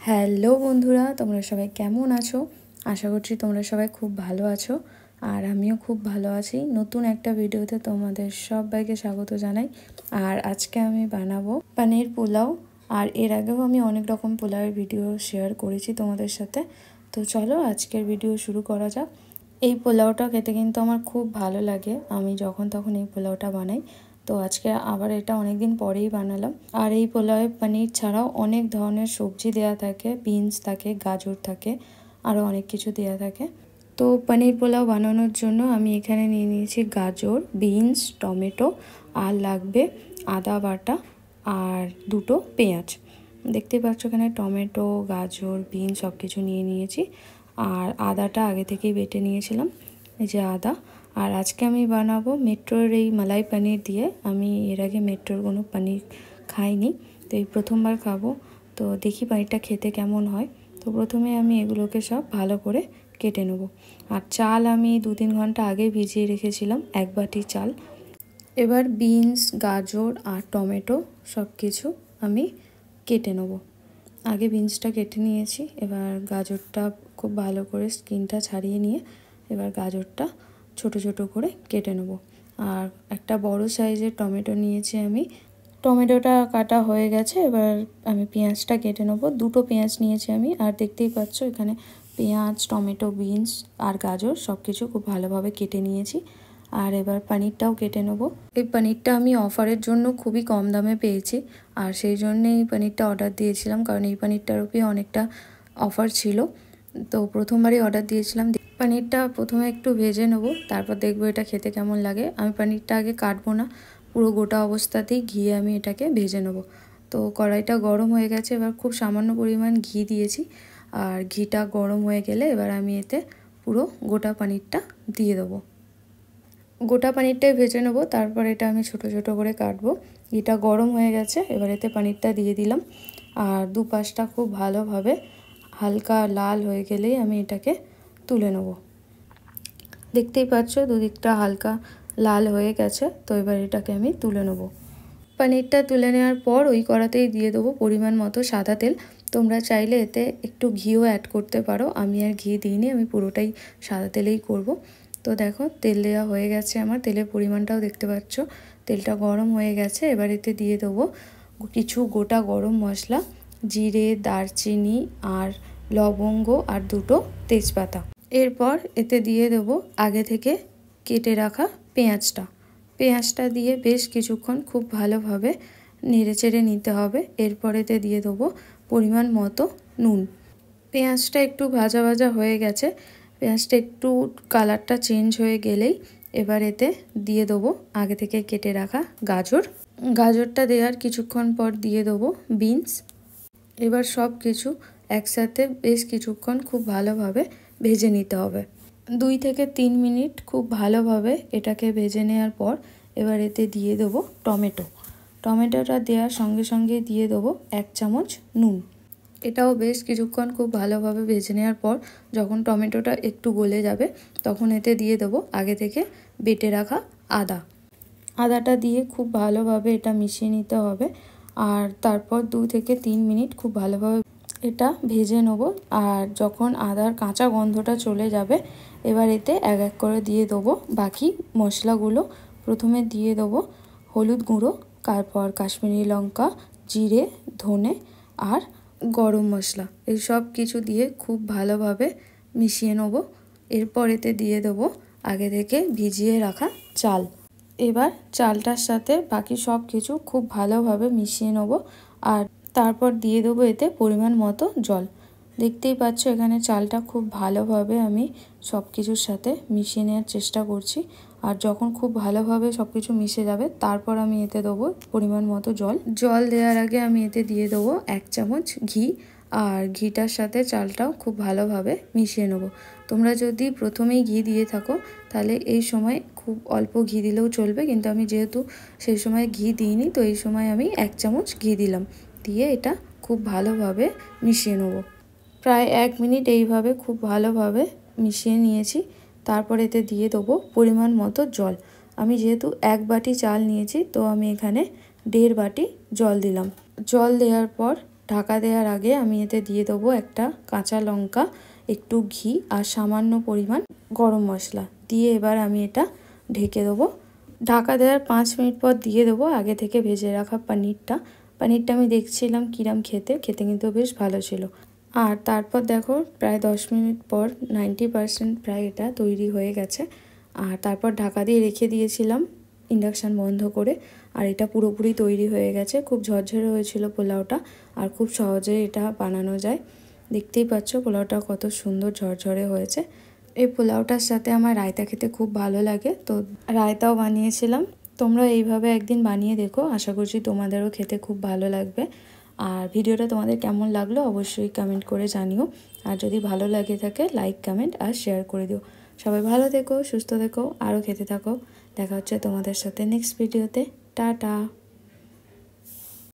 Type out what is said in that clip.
Hello বন্ধুরা, তোমরা সবাই কেমন আছো? আশা করছি তোমরা সবাই খুব ভালো আছো আর আমিও খুব ভালো আছি। নতুন একটা ভিডিওতে তোমাদের সবাইকে স্বাগত জানাই। আর আজকে আমি বানাবো পনির পোলাও। আর এর আগেও আমি অনেক রকম পোলাওয়ের ভিডিও শেয়ার করেছি তোমাদের সাথে। তো চলো আজকের ভিডিও শুরু করা যাক। এই পোলাওটা খেতে কিন্তু আমার খুব ভালো লাগে, আমি যখন তখন এই পোলাওটা বানাই। তো আজকে আবার এটা অনেক দিন পরেই বানালাম। আর এই পোলাওয়ে পনির ছাড়াও অনেক ধরনের সবজি দেয়া থাকে, বিনস থাকে, গাজর থাকে, আরও অনেক কিছু দেয়া থাকে। তো পনির পোলাও বানানোর জন্য আমি এখানে নিয়ে নিয়েছি গাজর, বিনস, টমেটো, আর লাগবে আদা বাটা আর দুটো পেঁয়াজ। দেখতেই পাচ্ছ এখানে টমেটো, গাজর, বিনস সব কিছু নিয়ে নিয়েছি। আর আদাটা আগে থেকেই বেটে নিয়েছিলাম, এই যে আদা। আর আজকে আমি বানাবো মেট্রোর এই মালাই পনির দিয়ে। আমি এর আগে মেট্রোর কোনো পনির খাইনি, তো এই প্রথমবার খাবো। তো দেখি পনিরটা খেতে কেমন হয়। তো প্রথমে আমি এগুলোকে সব ভালো করে কেটে নেব। আর চাল আমি 2-3 ঘন্টা আগে ভিজিয়ে রেখেছিলাম, 1 বাটি চাল। এবার বিনস, গাজর আর টমেটো সব কিছু আমি কেটে নেব। আগে বিনসটা কেটে নিয়েছি, এবার গাজরটা খুব ভালো করে স্কিনটা ছাড়িয়ে নিয়ে এবার গাজরটা ছোট ছোট করে কেটে নেব। আর একটা বড় সাইজের টমেটো নিয়েছি আমি। টমেটোটা কাটা হয়ে গেছে, এবার আমি পেঁয়াজটা কেটে নেব। 2টো পেঁয়াজ নিয়েছি আমি। আর দেখতেই পাচ্ছ এখানে পেঁয়াজ, টমেটো, বিনস আর গাজর সব কিছু খুব ভালোভাবে কেটে নিয়েছি। আর এবার পনিরটাও কেটে নেব। এই পনিরটা আমি অফারের জন্য খুবই কম দামে পেয়েছি, আর সেই জন্যেই এই পনিরটা অর্ডার দিয়েছিলাম, কারণ এই পনিরটার উপরে অনেকটা অফার ছিল। তো প্রথমবারই অর্ডার দিয়েছিলাম। পনিরটা প্রথমে একটু ভেজে নেব, তারপর দেখবো এটা খেতে কেমন লাগে। আমি পনিরটা আগে কাটবো না, পুরো গোটা অবস্থাতেই ঘিয়ে আমি এটাকে ভেজে নেব। তো কড়াইটা গরম হয়ে গেছে, এবার খুব সামান্য পরিমাণ ঘি দিয়েছি। আর ঘিটা গরম হয়ে গেলে এবার আমি এতে পুরো গোটা পনিরটা দিয়ে দেবো। গোটা পনিরটাই ভেজে নেবো, তারপর এটা আমি ছোট ছোট করে কাটবো। ঘিটা গরম হয়ে গেছে, এবার এতে পনিরটা দিয়ে দিলাম। আর দুপাশটা খুব ভালোভাবে হালকা লাল হয়ে গেলেই আমি এটাকে তুলে নেব। দেখতেই পাচ্ছ দুদিকটা হালকা লাল হয়ে গেছে, তো এবার এটাকে আমি তুলে নেব। পনিরটা তুলে নেওয়ার পর ওই কড়াতেই দিয়ে দেবো পরিমাণ মতো সাদা তেল। তোমরা চাইলে এতে একটু ঘিও অ্যাড করতে পারো, আমি আর ঘি দিইনি, আমি পুরোটাই সাদা তেলেই করব। তো দেখো তেল দেওয়া হয়ে গেছে আমার, তেলের পরিমাণটাও দেখতে পাচ্ছ। তেলটা গরম হয়ে গেছে, এবার এতে দিয়ে দেবো কিছু গোটা গরম মশলা, জিরে, দারচিনি আর লবঙ্গ আর 2টো তেজপাতা। এরপর এতে দিয়ে দেবো আগে থেকে কেটে রাখা পেঁয়াজটা দিয়ে বেশ কিছুক্ষণ খুব ভালোভাবে নেড়েচেড়ে নিতে হবে। এরপর এতে দিয়ে দেবো পরিমাণ মতো নুন। পেঁয়াজটা একটু ভাজা ভাজা হয়ে গেছে, পেঁয়াজটা একটু কালারটা চেঞ্জ হয়ে গেলেই এবার এতে দিয়ে দেবো আগে থেকে কেটে রাখা গাজরটা দেওয়ার কিছুক্ষণ পর দিয়ে দেবো বিনস। এবার সব কিছু একসাথে বেশ কিছুক্ষণ খুব ভালোভাবে ভেজে নিতে হবে। 2 থেকে 3 মিনিট খুব ভালোভাবে এটাকে ভেজে নেওয়ার পর এবার এতে দিয়ে দেবো টমেটোটা দেওয়ার সঙ্গে সঙ্গে দিয়ে দেবো 1 চামচ নুন। এটাও বেশ কিছুক্ষণ খুব ভালোভাবে ভেজে নেওয়ার পর যখন টমেটোটা একটু গলে যাবে তখন এতে দিয়ে দেবো আগে থেকে বেটে রাখা আদাটা দিয়ে খুব ভালোভাবে এটা মিশিয়ে নিতে হবে। আর তারপর 2 থেকে 3 মিনিট খুব ভালোভাবে এটা ভেজে নেব। আর যখন আদার কাঁচা গন্ধটা চলে যাবে এবার এতে এক এক করে দিয়ে দেবো বাকি মশলাগুলো। প্রথমে দিয়ে দেবো হলুদ গুঁড়ো, তারপর কাশ্মীরি লঙ্কা, জিরে, ধনে আর গরম মশলা, এই সব কিছু দিয়ে খুব ভালোভাবে মিশিয়ে নেব। এরপর এতে দিয়ে দেবো আগে থেকে ভিজিয়ে রাখা চাল। এবার চালটার সাথে বাকি সব কিছু খুব ভালোভাবে মিশিয়ে নেব। আর তারপর দিয়ে দেবো এতে পরিমাণ মতো জল। দেখতেই পাচ্ছ এখানে চালটা খুব ভালোভাবে আমি সব কিছুর সাথে মিশিয়ে নেওয়ার চেষ্টা করছি। আর যখন খুব ভালোভাবে সব কিছু মিশে যাবে তারপর আমি এতে দেবো পরিমাণ মতো জল দেওয়ার আগে আমি এতে দিয়ে দেবো 1 চামচ ঘি। আর ঘিটার সাথে চালটাও খুব ভালোভাবে মিশিয়ে নেব। তোমরা যদি প্রথমেই ঘি দিয়ে থাকো তাহলে এই সময় খুব অল্প ঘি দিলেও চলবে, কিন্তু আমি যেহেতু সেই সময় ঘি দিইনি তো এই সময় আমি 1 চামচ ঘি দিলাম। দিয়ে এটা খুব ভালোভাবে মিশিয়ে নেব। প্রায় 1 মিনিট এইভাবে খুব ভালোভাবে মিশিয়ে নিয়েছি। তারপর এতে দিয়ে দেবো পরিমাণ মতো জল। আমি যেহেতু 1 বাটি চাল নিয়েছি তো আমি এখানে 1.5 বাটি জল দিলাম। জল দেওয়ার পর ঢাকা দেওয়ার আগে আমি এতে দিয়ে দেবো একটা কাঁচা লঙ্কা, একটু ঘি আর সামান্য পরিমাণ গরম মশলা দিয়ে এবার আমি এটা ঢেকে দেবো। ঢাকা দেওয়ার 5 মিনিট পর দিয়ে দেবো আগে থেকে ভেজে রাখা পনিরটা। আমি দেখছিলাম কিরম খেতে কিন্তু বেশ ভালো ছিল। আর তারপর দেখো প্রায় 10 মিনিট পর 90% প্রায় এটা তৈরি হয়ে গেছে। আর তারপর ঢাকা দিয়ে রেখে দিয়েছিলাম ইন্ডাকশান বন্ধ করে। আর এটা পুরোপুরি তৈরি হয়ে গেছে। খুব ঝরঝরে হয়েছিল পোলাওটা আর খুব সহজে এটা বানানো যায়। দেখতেই পাচ্ছ পোলাওটা কত সুন্দর ঝরঝরে হয়েছে। এই পোলাওটার সাথে আমার রায়তা খেতে খুব ভালো লাগে, তো রায়তাও বানিয়েছিলাম। তোমরা এইভাবে একদিন বানিয়ে দেখো, আশা করছি তোমাদেরও খেতে খুব ভালো লাগবে। আর ভিডিওটা তোমাদের কেমন লাগলো অবশ্যই কমেন্ট করে জানিও। আর যদি ভালো লাগে থাকে লাইক, কমেন্ট আর শেয়ার করে দিও। সবাই ভালো থেকো, সুস্থ থেকো, আরও খেতে থাকো। দেখা হচ্ছে তোমাদের সাথে নেক্সট ভিডিওতে। টাটা।